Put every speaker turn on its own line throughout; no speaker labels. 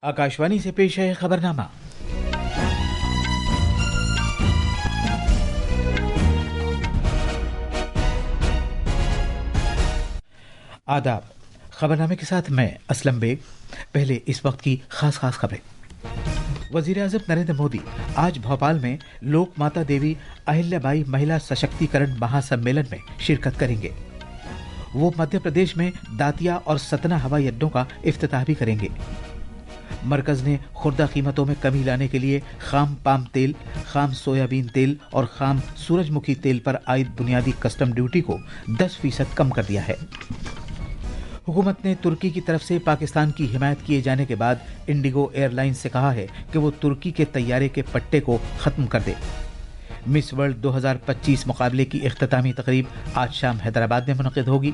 आकाशवाणी से पेश है खबरनामा। आदाब। खबरनामे के साथ मैं असलम बेग। पहले इस वक्त की खास खबरें। वजीर-ए-आज़म नरेंद्र मोदी आज भोपाल में लोक माता देवी अहिल्याबाई महिला सशक्तिकरण महासम्मेलन में शिरकत करेंगे। वो मध्य प्रदेश में दातिया और सतना हवाई अड्डों का इफ्तिताह भी करेंगे। मरकज ने खुर्दा कीमतों में कमी लाने के लिए खाम पाम तेल, खाम सोयाबीन तेल और खाम सूरजमुखी तेल पर आयद बुनियादी कस्टम ड्यूटी को 10% कम कर दिया है। हुकूमत ने तुर्की की तरफ से पाकिस्तान की हिमायत किए जाने के बाद इंडिगो एयरलाइंस से कहा है कि वो तुर्की के तैयारे के पट्टे को खत्म कर दे। मिस वर्ल्ड 2025 मुकाबले की इख्तितामी तकरीब आज शाम हैदराबाद में मुनक़िद होगी।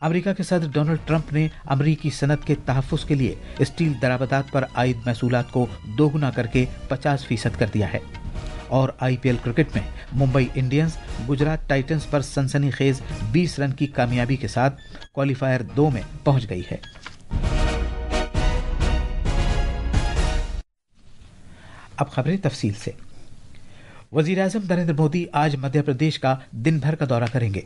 अमेरिका के सदर डोनाल्ड ट्रंप ने अमरीकी सनत के तहफ़्फ़ुज़ के लिए स्टील दरामदात पर आयद महसूलात को दोगुना करके 50% कर दिया है। और IPL क्रिकेट में मुंबई इंडियंस गुजरात टाइटंस पर सनसनीखेज 20 रन की कामयाबी के साथ क्वालिफायर 2 में पहुंच गई है। अब खबरें तफसील से। वज़ीर-ए-आज़म नरेंद्र मोदी आज मध्य प्रदेश का दिन भर का दौरा करेंगे।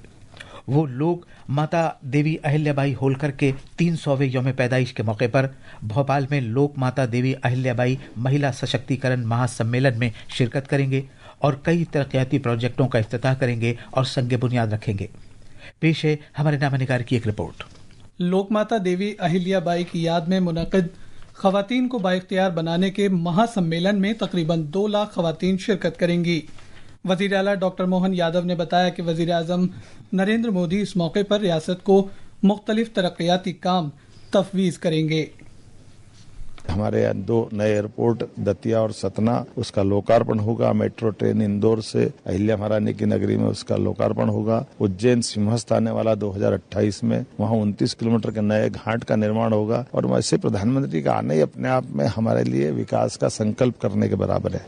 वो लोग माता देवी अहिल्याबाई होलकर के 300वें यौम पैदाइश के मौके पर भोपाल में लोक माता देवी अहिल्याबाई महिला सशक्तिकरण महासम्मेलन में शिरकत करेंगे और कई तरक्याती प्रोजेक्टों का इफ्तिताह करेंगे और संग बुनियाद रखेंगे। पेश है हमारे नामानिगार की एक रिपोर्ट।
लोक माता देवी अहिल्याबाई की याद में मुनक़िद ख़वातीन को बाइख्तियार बनाने के महासम्मेलन में तकरीबन 2 लाख ख़वातीन शिरकत करेंगी। वज़ीर आला डॉक्टर मोहन यादव ने बताया कि वज़ीर आज़म नरेंद्र मोदी इस मौके पर रियासत को मुख्तलिफ तरक्याती काम तफवीज़ करेंगे।
हमारे यहाँ 2 नए एयरपोर्ट दतिया और सतना, उसका लोकार्पण होगा। मेट्रो ट्रेन इंदौर से अहिल्या महारानी की नगरी में उसका लोकार्पण होगा। उज्जैन सिंहस्थ आने वाला 2028 में, वहाँ 29 किलोमीटर के नए घाट का निर्माण होगा। और वैसे प्रधानमंत्री का आना ही अपने आप में हमारे लिए विकास का संकल्प करने के बराबर है।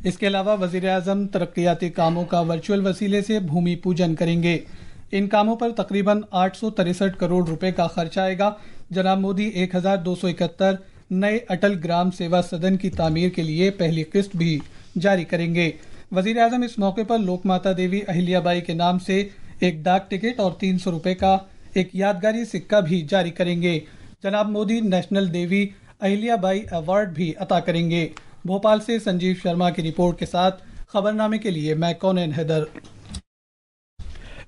इसके अलावा वज़ीर आज़म तरक्याती कामों का वर्चुअल वसीले से भूमि पूजन करेंगे। इन कामों पर तकरीबन 863 करोड़ रुपए का खर्च आएगा। जनाब मोदी 1271 नए अटल ग्राम सेवा सदन की तामीर के लिए पहली किस्त भी जारी करेंगे। वज़ीर आज़म इस मौके पर लोक माता देवी अहिल्याबाई के नाम से एक डाक टिकट और 300 रुपए का एक यादगारी सिक्का भी जारी करेंगे। जनाब मोदी नेशनल देवी अहिल्याबाई अवार्ड भी अता करेंगे। भोपाल से संजीव शर्मा की रिपोर्ट के साथ खबरनामे के लिए मैं कौनैन हैदर।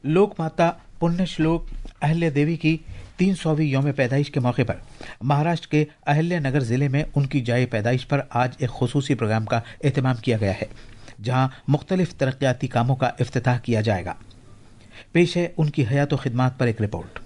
लोक माता पुण्य श्लोक अहिल्या देवी की 300वीं यौम पैदाइश के मौके पर महाराष्ट्र के अहिल्या नगर जिले में उनकी जाए पैदाइश पर आज एक खुसूसी प्रोग्राम का एहतमाम किया गया है, जहां मुख्तलिफ तरक्याती कामों का इफ्तिताह किया जाएगा। पेश है उनकी हयात व खिदमात पर एक रिपोर्ट।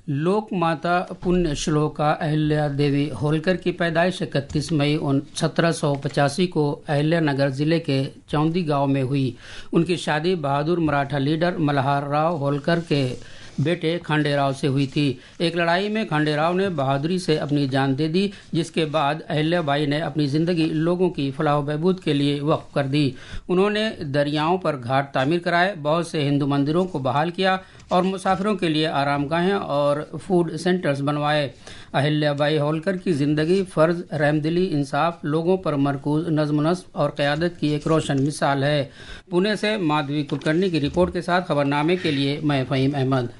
लोक माता पुण्य श्लोका अहिल्या देवी होलकर की पैदाइश 31 मई 1785 को अहिल्या नगर जिले के चौंदी गांव में हुई। उनकी शादी बहादुर मराठा लीडर मल्हार राव होलकर के बेटे खांडेराव से हुई थी। एक लड़ाई में खांडेराव ने बहादुरी से अपनी जान दे दी, जिसके बाद अहिल्याबाई ने अपनी जिंदगी लोगों की फलाह बहबूद के लिए वक्फ कर दी। उन्होंने दरियाओं पर घाट तामीर कराए, बहुत से हिंदू मंदिरों को बहाल किया और मुसाफिरों के लिए आरामगाहें और फूड सेंटर्स बनवाए। अहिल्याबाई होलकर की जिंदगी फर्ज, रहमदिली, इंसाफ, लोगों पर मरकूज नज़्म नस्ब और क़यादत की एक रोशन मिसाल है। पुणे से माधवी कुलकर्णी की रिपोर्ट के साथ खबरनामे के लिए मैं फ़हीम अहमद।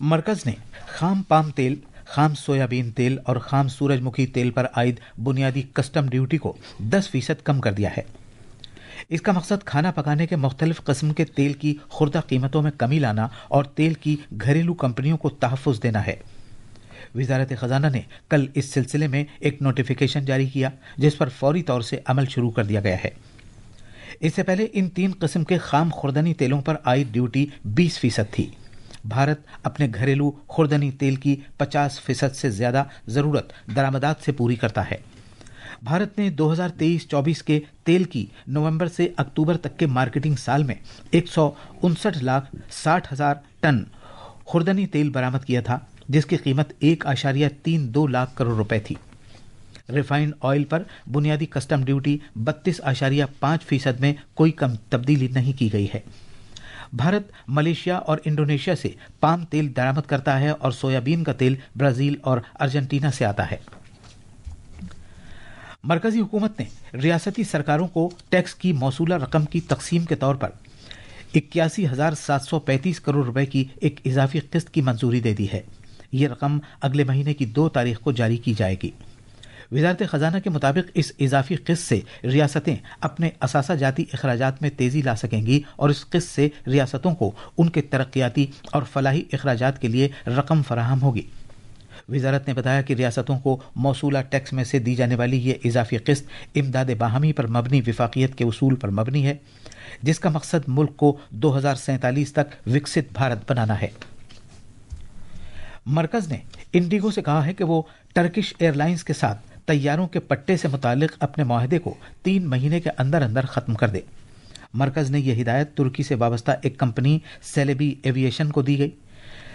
मरकज ने खाम पाम तेल, खाम सोयाबीन तेल और खाम सूरजमुखी तेल पर आयद बुनियादी कस्टम ड्यूटी को 10% कम कर दिया है। इसका मकसद खाना पकाने के मुख्तलिफ किस्म के तेल की खुर्दा कीमतों में कमी लाना और तेल की घरेलू कंपनियों को तहफ़्फ़ुज़ देना है। वज़ारत ख़ज़ाना ने कल इस सिलसिले में एक नोटिफिकेशन जारी किया, जिस पर फौरी तौर से अमल शुरू कर दिया गया है। इससे पहले इन 3 किस्म के खाम खुर्दनी तेलों पर आयद ड्यूटी 20% थी। भारत अपने घरेलू खुर्दनी तेल की 50% से ज्यादा जरूरत दरामदात से पूरी करता है। भारत ने 2023-24 के तेल की नवंबर से अक्टूबर तक के मार्केटिंग साल में 159,60,000 टन खुर्दनी तेल बरामद किया था, जिसकी कीमत 1.32 लाख करोड़ रुपए थी। रिफाइंड ऑयल पर बुनियादी कस्टम ड्यूटी 32.5% में कोई कम तब्दीली नहीं की गई है। भारत मलेशिया और इंडोनेशिया से पाम तेल दरामद करता है और सोयाबीन का तेल ब्राजील और अर्जेंटीना से आता है। मरकजी हुकूमत ने रियासती सरकारों को टैक्स की मौसूला रकम की तकसीम के तौर पर 81,735 करोड़ रुपए की एक इजाफी किस्त की मंजूरी दे दी है। ये रकम अगले महीने की 2 तारीख को जारी की जाएगी। वजारत खजाना के मुताबिक इस इजाफी किस्त से रियासतें अपने असासा जाती अखराजात में तेजी ला सकेंगी और इस किस्त से रियासतों को उनके तरक्याती और फलाही अखराजात के लिए रकम फराहम होगी। वजारत ने बताया कि रियासतों को मौसूला टैक्स में से दी जाने वाली ये इजाफी किस्त इमदाद बाहमी पर मबनी विफाकियत के उसूल पर मबनी है, जिसका मकसद मुल्क को 2047 तक विकसित भारत बनाना है। मरकज ने इंडिगो से कहा है कि वो टर्किश एयरलाइंस के साथ तैयारों के पट्टे से मुतालिक अपने मुआहदे को 3 महीने के अंदर अंदर खत्म कर दे। मरकज ने यह हिदायत तुर्की से वाबस्ता एक कंपनी सेलेबी एविएशन को दी गई।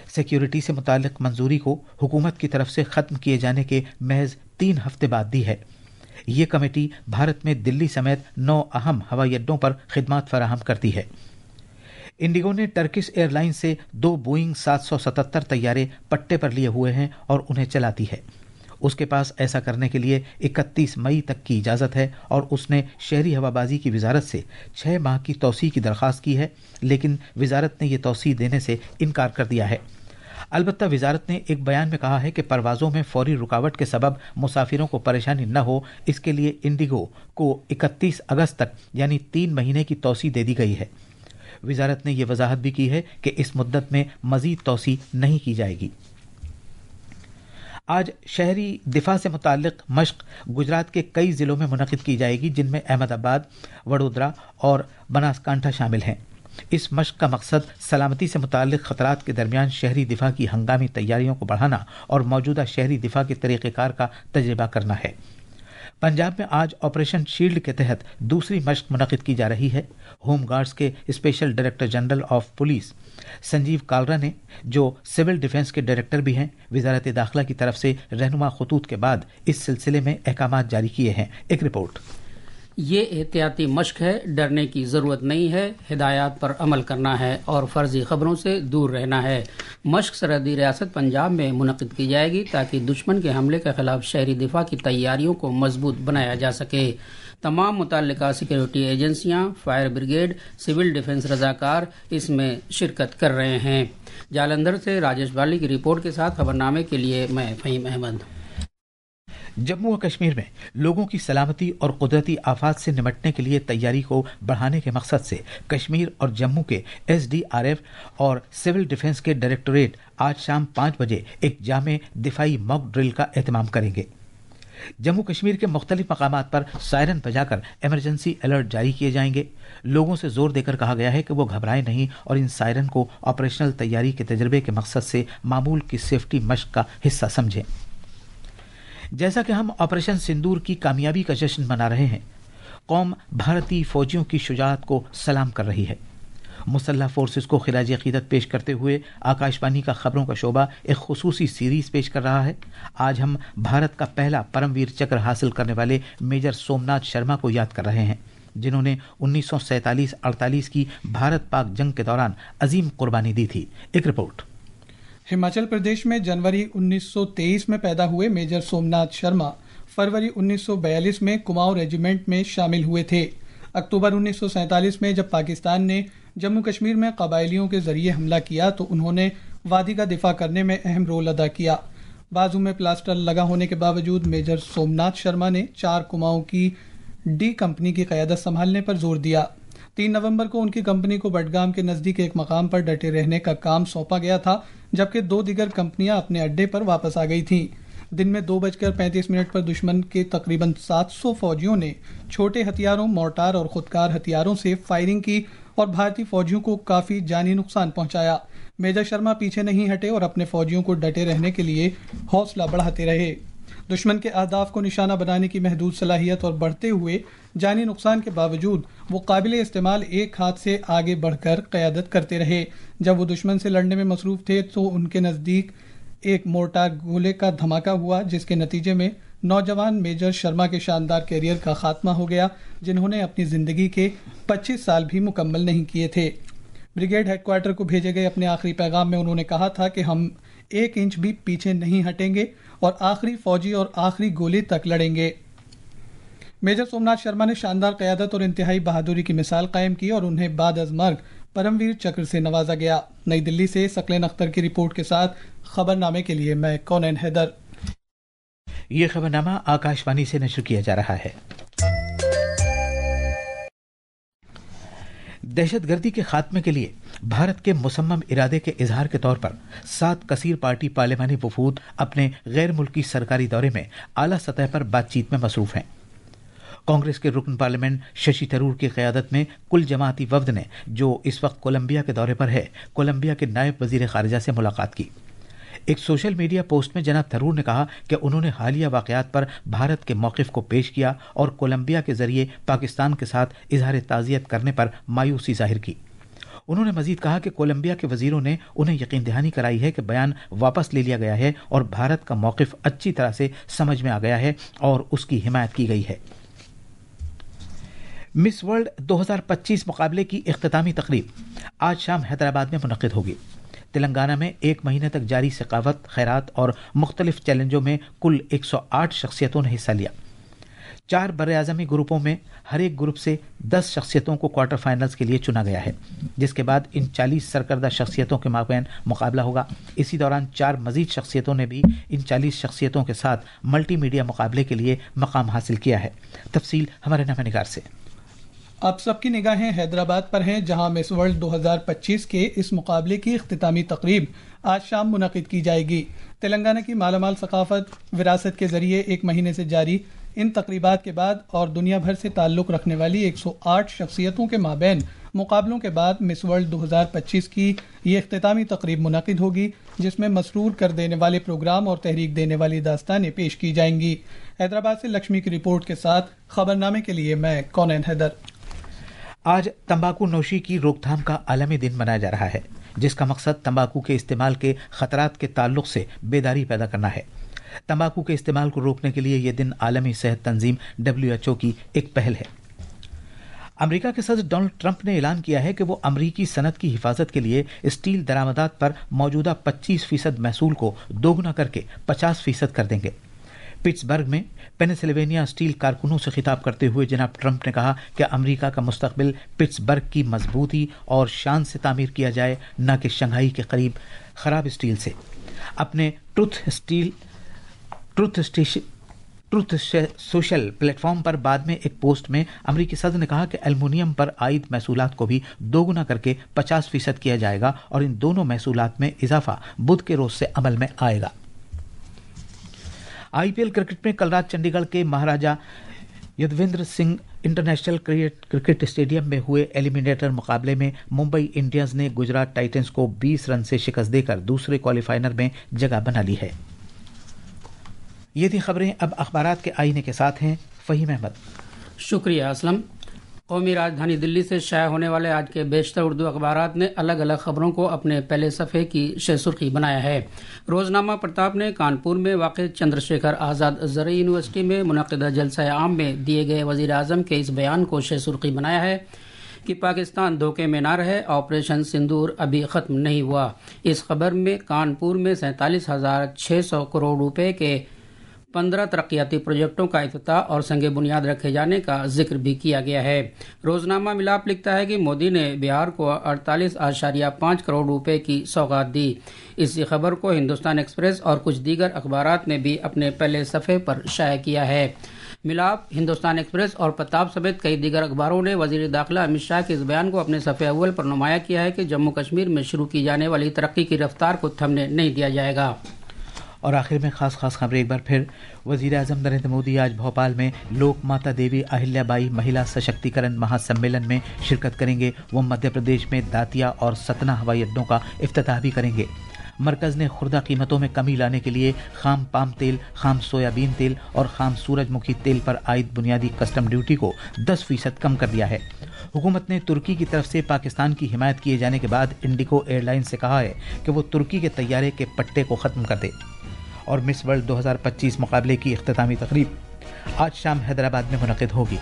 सिक्योरिटी से मुतालिक मंजूरी को हुकूमत की तरफ से खत्म किए जाने के महज 3 हफ्ते बाद दी है। ये कमेटी भारत में दिल्ली समेत 9 अहम हवाई अड्डों पर खिदमात फराहम करती है। इंडिगो ने टर्किश एयरलाइंस से 2 बोइंग 777 तैयारे पट्टे पर लिए हुए हैं और उन्हें चलाती है। उसके पास ऐसा करने के लिए 31 मई तक की इजाज़त है और उसने शहरी हवाबाजी की वजारत से 6 माह की तौसी की दरख्वास्त की है, लेकिन वजारत ने यह तौसी देने से इनकार कर दिया है। अलबत्ता वजारत ने एक बयान में कहा है कि परवाज़ों में फौरी रुकावट के सबब मुसाफिरों को परेशानी न हो, इसके लिए इंडिगो को 31 अगस्त तक यानी 3 महीने की तौसी दे दी गई है। वजारत ने यह वजाहत भी की है कि इस मुद्दत में मजीद तौसी नहीं की जाएगी। आज शहरी दिफा से मुताल्लिक मश्क गुजरात के कई जिलों में मुनक़िद की जाएगी, जिनमें अहमदाबाद, वडोदरा और बनासकांठा शामिल हैं। इस मश्क का मकसद सलामती से मुताल्लिक खतरात के दरमियान शहरी दिफा की हंगामी तैयारियों को बढ़ाना और मौजूदा शहरी दिफा के तरीक़ेकार का तजर्बा करना है। पंजाब में आज ऑपरेशन शील्ड के तहत दूसरी मश्क मुनक़िद की जा रही है। होम गार्ड्स के special director general of police Sanjeev Kalra ने, जो सिविल डिफेंस के डायरेक्टर भी हैं, वजारत दाखिला की तरफ से रहनुमा खतूत के बाद इस सिलसिले में अहकामात जारी किए हैं। एक रिपोर्ट।
ये एहतियाती मश्क है, डरने की ज़रूरत नहीं है, हिदायत पर अमल करना है और फर्जी खबरों से दूर रहना है। मश्क सरहदी रियासत पंजाब में मुनक़िद की जाएगी ताकि दुश्मन के हमले के खिलाफ शहरी दिफा की तैयारियों को मजबूत बनाया जा सके। तमाम मुतल्लिका सिक्योरिटी एजेंसियां, फायर ब्रिगेड, सिविल डिफेंस रजाकार इसमें शिरकत कर रहे हैं। जालंधर से राजेश बाली की रिपोर्ट के साथ खबरनामे के लिए मैं फ़हीम अहमद।
जम्मू और कश्मीर में लोगों की सलामती और कुदरती आफात से निपटने के लिए तैयारी को बढ़ाने के मकसद से कश्मीर और जम्मू के SDRF और सिविल डिफेंस के डायरेक्टोरेट आज शाम 5 बजे एक जामे दिफाई मॉक ड्रिल का एहतमाम करेंगे। जम्मू कश्मीर के मुख्तलिफ मकामात पर सायरन बजाकर इमरजेंसी अलर्ट जारी किए जाएंगे। लोगों से जोर देकर कहा गया है कि वो घबराएं नहीं और इन सायरन को ऑपरेशनल तैयारी के तजर्बे के मकसद से मामूल की सेफ्टी मश्क का हिस्सा समझें। जैसा कि हम ऑपरेशन सिंदूर की कामयाबी का जश्न मना रहे हैं, कौम भारतीय फौजियों की शुजाअत को सलाम कर रही है। मुसल्लह फोर्सेस को खिराज अकीदत पेश करते हुए आकाशवाणी का खबरों का शोबा एक खुसूसी सीरीज पेश कर रहा है। आज हम भारत का पहला परमवीर चक्र हासिल करने वाले मेजर सोमनाथ शर्मा को याद कर रहे हैं, जिन्होंने 1947-48 की भारत पाक जंग के दौरान अजीम कुर्बानी दी थी। एक रिपोर्ट।
हिमाचल प्रदेश में जनवरी 1923 में पैदा हुए मेजर सोमनाथ शर्मा फरवरी 1942 में कुमाऊं रेजिमेंट में शामिल हुए थे। अक्टूबर 1947 में जब पाकिस्तान ने जम्मू कश्मीर में कबायलियों के जरिए हमला किया तो उन्होंने वादी का दिफा करने में अहम रोल अदा किया। बाजू में प्लास्टर लगा होने के बावजूद मेजर सोमनाथ शर्मा ने 4 कुमाऊं की D कंपनी की क़यादत संभालने पर जोर दिया। 3 नवंबर को उनकी कंपनी को बडगाम के नजदीक एक मकाम पर डटे रहने का काम सौंपा गया था, जबकि 2 दीगर कंपनियां अपने अड्डे पर वापस आ गई थीं। दिन में 2:35 पर दुश्मन के तकरीबन 700 फौजियों ने छोटे हथियारों, मोर्टार और खुदकार हथियारों से फायरिंग की और भारतीय फौजियों को काफी जानी नुकसान पहुंचाया। मेजर शर्मा पीछे नहीं हटे और अपने फौजियों को डटे रहने के लिए हौसला बढ़ाते रहे। दुश्मन के अहदाफ को निशाना बनाने की महदूद सलाहियत और बढ़ते हुए जानी नुकसान के बावजूद वो काबिल इस्तेमाल एक हाथ से आगे बढ़कर क़यादत करते रहे। जब वो दुश्मन से लड़ने में मसरूफ थे तो उनके नज़दीक एक मोर्टार गोले का धमाका हुआ, जिसके नतीजे में नौजवान मेजर शर्मा के शानदार कैरियर का खात्मा हो गया, जिन्होंने अपनी ज़िंदगी के 25 साल भी मुकम्मल नहीं किए थे। ब्रिगेड हेडक्वार्टर को भेजे गए अपने आखिरी पैगाम में उन्होंने कहा था कि हम 1 इंच भी पीछे नहीं हटेंगे और आखिरी फौजी और आखिरी गोली तक लड़ेंगे। मेजर सोमनाथ शर्मा ने शानदार क़यादत और इंतहाई बहादुरी की मिसाल कायम की और उन्हें बाद अज़ मर्ग परमवीर चक्र से नवाजा गया। नई दिल्ली से सकलेन अख्तर की रिपोर्ट के साथ खबरनामे के लिए मैं कौनैन हैदर।
ये खबरनामा आकाशवाणी से नशर किया जा रहा है। दहशतगर्दी के खात्मे के लिए भारत के मुसम्मम इरादे के इजहार के तौर पर 7 कसीर पार्टी पार्लिमानी वफूद अपने गैर मुल्की सरकारी दौरे में आला सतह पर बातचीत में मसरूफ हैं। कांग्रेस के रुकन पार्लियामेंट शशि थरूर की क़यादत में कुल जमाती वफ्द ने, जो इस वक्त कोलंबिया के दौरे पर है, कोलंबिया के नायब वजीर खारजा से मुलाकात की। एक सोशल मीडिया पोस्ट में जनाब थरूर ने कहा कि उन्होंने हालिया वाक़यात पर भारत के मौक़िफ़ को पेश किया और कोलंबिया के ज़रिए पाकिस्तान के साथ इजहार ताज़ियत करने पर मायूसी ज़ाहिर की। उन्होंने मज़ीद कहा कि कोलंबिया के वज़ीरों ने उन्हें यकीन दहानी कराई है कि बयान वापस ले लिया गया है और भारत का मौक़िफ़ अच्छी तरह से समझ में आ गया है और उसकी हिमायत की गई है। मिस वर्ल्ड 2025 मुकाबले की इख्तितामी तकरीब आज शाम हैदराबाद में मुनक़िद होगी। तेलंगाना में 1 महीने तक जारी सकावत, खैरात और मुख्तलिफ चैलेंजों में कुल 108 शख्सियतों ने हिस्सा लिया। 4 बर्र-ए-आज़मी ग्रुपों में हर एक ग्रुप से 10 शख्सियतों को क्वार्टर फाइनल्स के लिए चुना गया है, जिसके बाद इन 40 सरकर्दा शख्सियतों के माबैन मुकाबला होगा। इसी दौरान 4 मजीद शख्सियतों ने भी इन 40 शख्सियतों के साथ मल्टी मीडिया मुकाबले के लिए मकाम हासिल किया है। तफसील हमारे नामा-निगार से।
अब सबकी निगाहें हैदराबाद पर हैं, जहां मिस वर्ल्ड 2025 के इस मुकाबले की इख्तितामी तकरीब आज शाम मुनक़िद की जाएगी। तेलंगाना की मालामाल सकाफत विरासत के जरिए 1 महीने से जारी इन तकरीबात के बाद और दुनिया भर से ताल्लुक़ रखने वाली 108 शख्सियतों के माबैन मुकाबलों के बाद मिस वर्ल्ड 2025 की ये इख्तितामी तकरीब मुनक़िद होगी, जिसमें मसरूर कर देने वाले प्रोग्राम और तहरीक देने वाली दास्तानें पेश की जाएंगी। हैदराबाद से लक्ष्मी की रिपोर्ट के साथ खबरनामे के लिए मैं कौनैन हैदर।
आज तंबाकू नोशी की रोकथाम का आलमी दिन मनाया जा रहा है, जिसका मकसद तंबाकू के इस्तेमाल के खतरात के ताल्लुक से बेदारी पैदा करना है। तंबाकू के इस्तेमाल को रोकने के लिए यह दिन आलमी सेहत तंजीम WHO की एक पहल है। अमेरिका के सदर डोनाल्ड ट्रंप ने ऐलान किया है कि वो अमेरिकी सनत की हिफाजत के लिए स्टील दरामदात पर मौजूदा 25% महसूल को दोगुना करके 50% कर देंगे। पिट्सबर्ग में पेनिसिल्वेनिया स्टील कारकुनों से खिताब करते हुए जनाब ट्रंप ने कहा कि अमेरिका का मुस्तकबिल पिट्सबर्ग की मजबूती और शान से तामीर किया जाए, न कि शंघाई के करीब खराब स्टील से। अपने ट्रुथ सोशल प्लेटफॉर्म पर बाद में एक पोस्ट में अमेरिकी सदर ने कहा कि एल्युमिनियम पर आयद महसूलात को भी दोगुना करके 50% किया जाएगा और इन दोनों महसूलात में इजाफा बुध के रोज से अमल में आएगा। IPL क्रिकेट में कल रात चंडीगढ़ के महाराजा यदवेंद्र सिंह इंटरनेशनल क्रिकेट स्टेडियम में हुए एलिमिनेटर मुकाबले में मुंबई इंडियंस ने गुजरात टाइटंस को 20 रन से शिकस्त देकर दूसरे क्वालिफायर में जगह बना ली है। ये थी खबरें। अब अखबारात के आईने के साथ हैं फहीम अहमद।
शुक्रिया असलम। कौमी राजधानी दिल्ली से शाया होने वाले आज के बेशतर उर्दू अखबारात ने अलग अलग खबरों को अपने पहले सफ़े की सुर्खी बनाया है। रोज़नामा प्रताप ने कानपुर में वाक़ चंद्रशेखर आज़ाद ज़रई यूनिवर्सिटी में मुनक़िदा जलसा आम में दिए गए वज़ीर आज़म के इस बयान को सुर्खी बनाया है कि पाकिस्तान धोखे में ना रहे, ऑपरेशन सिंदूर अभी ख़त्म नहीं हुआ। इस खबर में कानपुर में 47,600 करोड़ रुपए के 15 तरक्याती प्रोजेक्टों का इफ्तिताह और संगे बुनियाद रखे जाने का जिक्र भी किया गया है। रोजनामा मिलाप लिखता है कि मोदी ने बिहार को 48.5 करोड़ रुपए की सौगात दी। इसी खबर को हिंदुस्तान एक्सप्रेस और कुछ दीगर अखबारात ने भी अपने पहले सफ़े पर शाया किया है। मिलाप, हिंदुस्तान एक्सप्रेस और प्रताप समेत कई दीगर अखबारों ने वजीर दाखिला अमित शाह के इस बयान को अपने सफ़े अव्वल पर नुमाया किया है कि जम्मू कश्मीर में शुरू की जाने वाली तरक्की की रफ्तार को थमने नहीं दिया जाएगा।
और आखिर में खास खबरें एक बार फिर। वज़ीर आज़म नरेंद्र मोदी आज भोपाल में लोक माता देवी अहिल्याबाई महिला सशक्तिकरण महासम्मेलन में शिरकत करेंगे। वो मध्य प्रदेश में दातिया और सतना हवाई अड्डों का इफ्तिताह भी करेंगे। मरकज़ ने खुर्दा कीमतों में कमी लाने के लिए खाम पाम तेल, खाम सोयाबीन तेल और खाम सूरजमुखी तेल पर आयद बुनियादी कस्टम ड्यूटी को 10% कम कर दिया है। हुकूमत ने तुर्की की तरफ से पाकिस्तान की हिमायत किए जाने के बाद इंडिगो एयरलाइन से कहा है कि वो तुर्की के तैयारे के पट्टे को ख़त्म कर दे। और मिस वर्ल्ड 2025 मुकाबले की इख्तितामी तकरीब आज शाम हैदराबाद में मुनक़िद होगी।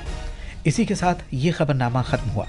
इसी के साथ ये खबरनामा ख़त्म हुआ।